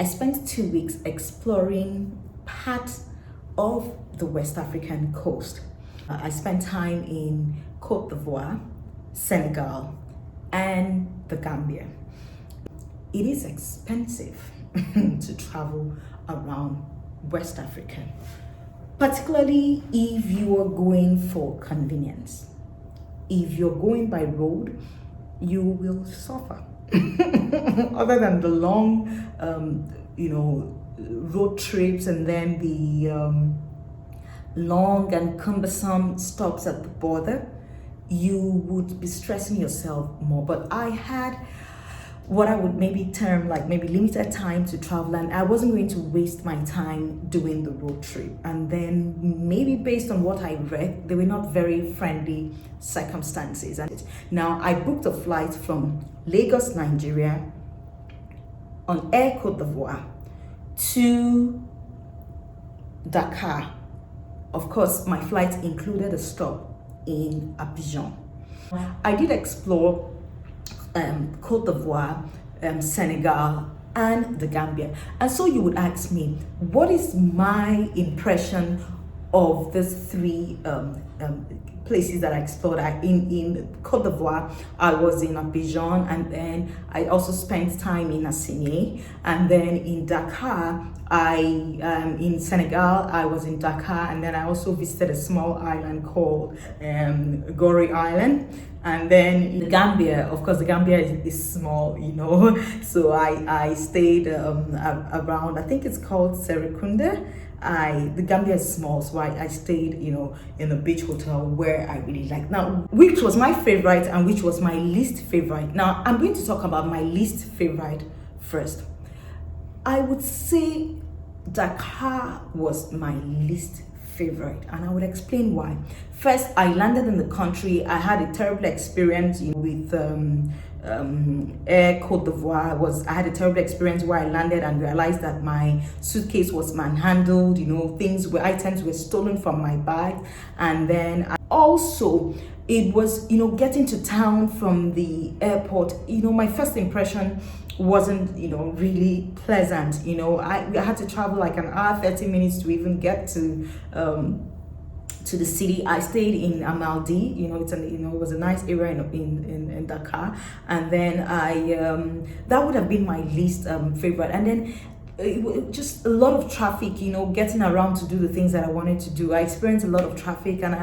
I spent 2 weeks exploring parts of the West African coast. I spent time in Côte d'Ivoire, Senegal, and the Gambia. It is expensive to travel around West Africa, particularly if you are going for convenience. If you're going by road, you will suffer. Other than the long, road trips and then the long and cumbersome stops at the border, you would be stressing yourself more. But I had what I would maybe term like maybe limited time to travel, and I wasn't going to waste my time doing the road trip. And then maybe based on what I read, they were not very friendly circumstances. And now I booked a flight from Lagos, Nigeria on Air Côte d'Ivoire to Dakar. Of course, my flight included a stop in Abidjan. I did explore Côte d'Ivoire, Senegal, and the Gambia. And so you would ask me, what is my impression of these three places that I explored? In Côte d'Ivoire, I was in Abidjan, and then I also spent time in Assigny, and then in Dakar, in Senegal, I was in Dakar, and then I also visited a small island called Ivory Island. And then in Gambia, of course, the Gambia is small, so I stayed around, I think it's called Serekunda. The Gambia is small, so I stayed, in a beach hotel where I really liked. Now, which was my favorite and which was my least favorite? Now, I'm going to talk about my least favorite first. I would say Dakar was my least favorite, and I would explain why. First, I landed in the country. I had a terrible experience with Air Côte d'Ivoire. I had a terrible experience where I landed and realized that my suitcase was manhandled. Items were stolen from my bag, and then it was getting to town from the airport. My first impression wasn't really pleasant. I had to travel like an hour 30 minutes to even get to the city. I stayed in Amaldi. It was a nice area in Dakar, and then that would have been my least favorite. And then it was just a lot of traffic, getting around to do the things that I wanted to do. I experienced a lot of traffic, and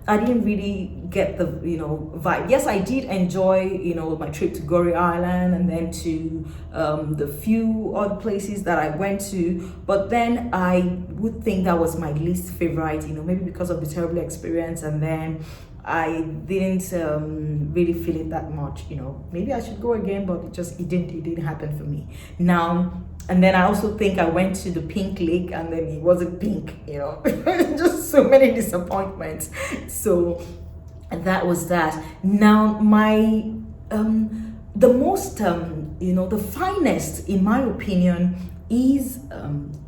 I didn't really get the vibe. Yes, I did enjoy my trip to Ivory Island and then to the few other places that I went to, but then I would think that was my least favorite, maybe because of the terrible experience, and then I didn't really feel it that much. Maybe I should go again, but it didn't happen for me. Now, and then I also think I went to the Pink Lake, and then it wasn't pink, just so many disappointments. So that was that. Now, my the most the finest, in my opinion, is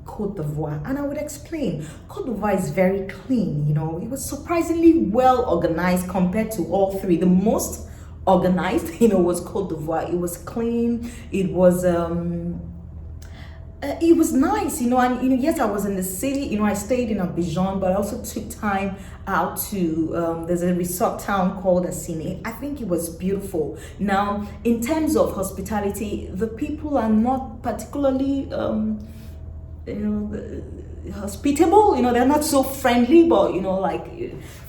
Côte d'Ivoire, and I would explain. Côte d'Ivoire is very clean. It was surprisingly well organized compared to all three. The most organized, was Côte d'Ivoire. It was clean. It was nice, and yes, I was in the city. I stayed in Abidjan, but I also took time out to there's a resort town called Assigny. I think it was beautiful. Now, in terms of hospitality, the people are not particularly hospitable. They're not so friendly, but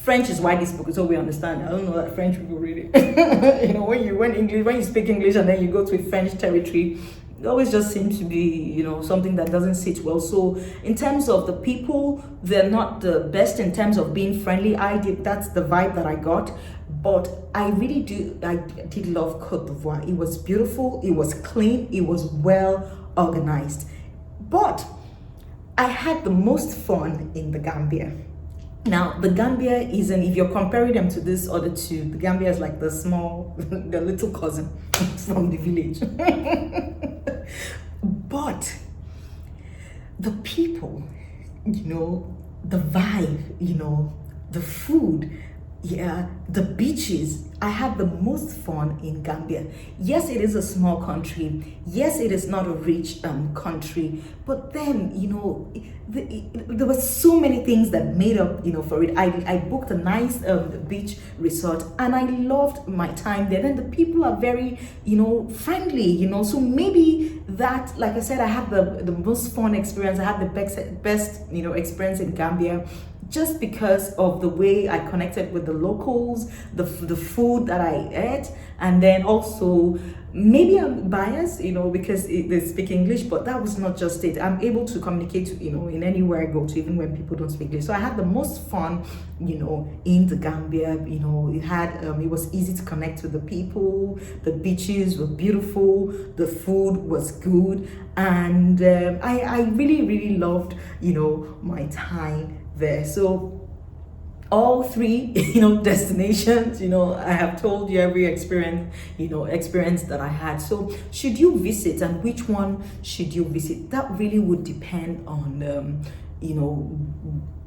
French is why this book is so we understand. I don't know that French people read it. when you speak English and then you go to a French territory, it always just seems to be something that doesn't sit well. So in terms of the people, they're not the best in terms of being friendly. That's the vibe that I got. But I did love Côte d'Ivoire. It was beautiful, it was clean, it was well organized. But I had the most fun in the Gambia. Now, the Gambia isn't, if you're comparing them to this other two, the Gambia is like the little cousin from the village. But the people, the vibe, the food, Yeah, the beaches. I had the most fun in Gambia. Yes, it is a small country. Yes, it is not a rich country. But then, there were so many things that made up, for it. I booked a nice beach resort, and I loved my time there. Then the people are very, friendly, So maybe that, like I said, I had the most fun experience. I had the best, experience in Gambia, just because of the way I connected with the locals, the food that I ate, and then also maybe I'm biased, because they speak English, but that was not just it. I'm able to communicate, in anywhere I go to, even when people don't speak English. So I had the most fun, in the Gambia. It was easy to connect with the people. The beaches were beautiful. The food was good, and I really, really loved, my time there. So all three destinations, I have told you every experience that I had. So should you visit, and which one should you visit? That really would depend on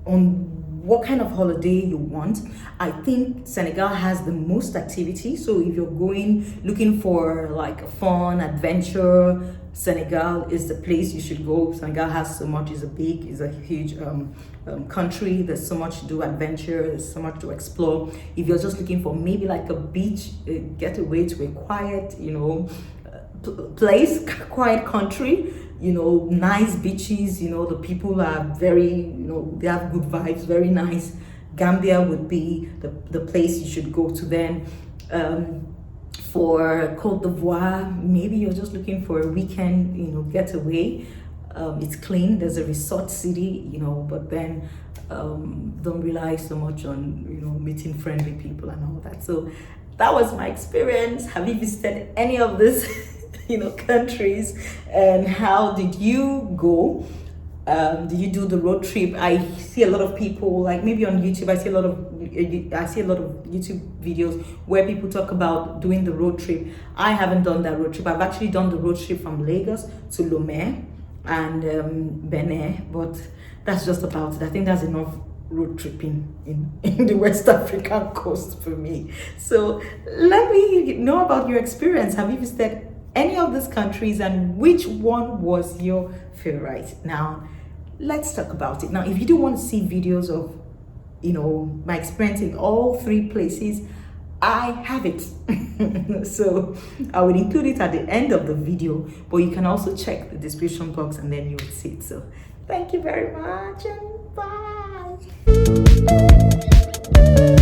on what kind of holiday you want. I think Senegal has the most activity. So if you're looking for like a fun adventure, Senegal is the place you should go. Senegal has so much, is a huge country. There's so much to do, adventure, there's so much to explore. If you're just looking for maybe like a beach getaway to a quiet, place, quiet country, nice beaches, the people are very, they have good vibes, very nice. Gambia would be the place you should go to then. For Côte d'Ivoire, maybe you're just looking for a weekend, getaway. It's clean, there's a resort city, but then don't rely so much on, meeting friendly people and all that. So that was my experience. Have you visited any of these, countries, and how did you go? Did you do the road trip? I see a lot of people, like maybe on YouTube, I see a lot of YouTube videos where people talk about doing the road trip. I haven't done that road trip. I've actually done the road trip from Lagos to Lomé and Benin, but that's just about it. I think that's enough road tripping in the West African coast for me. So let me know about your experience. Have you visited any of these countries, and which one was your favorite? Now let's talk about it. Now if you do want to see videos of my experience in all three places, I have it. So I will include it at the end of the video, but you can also check the description box and then you will see it. So thank you very much, and bye.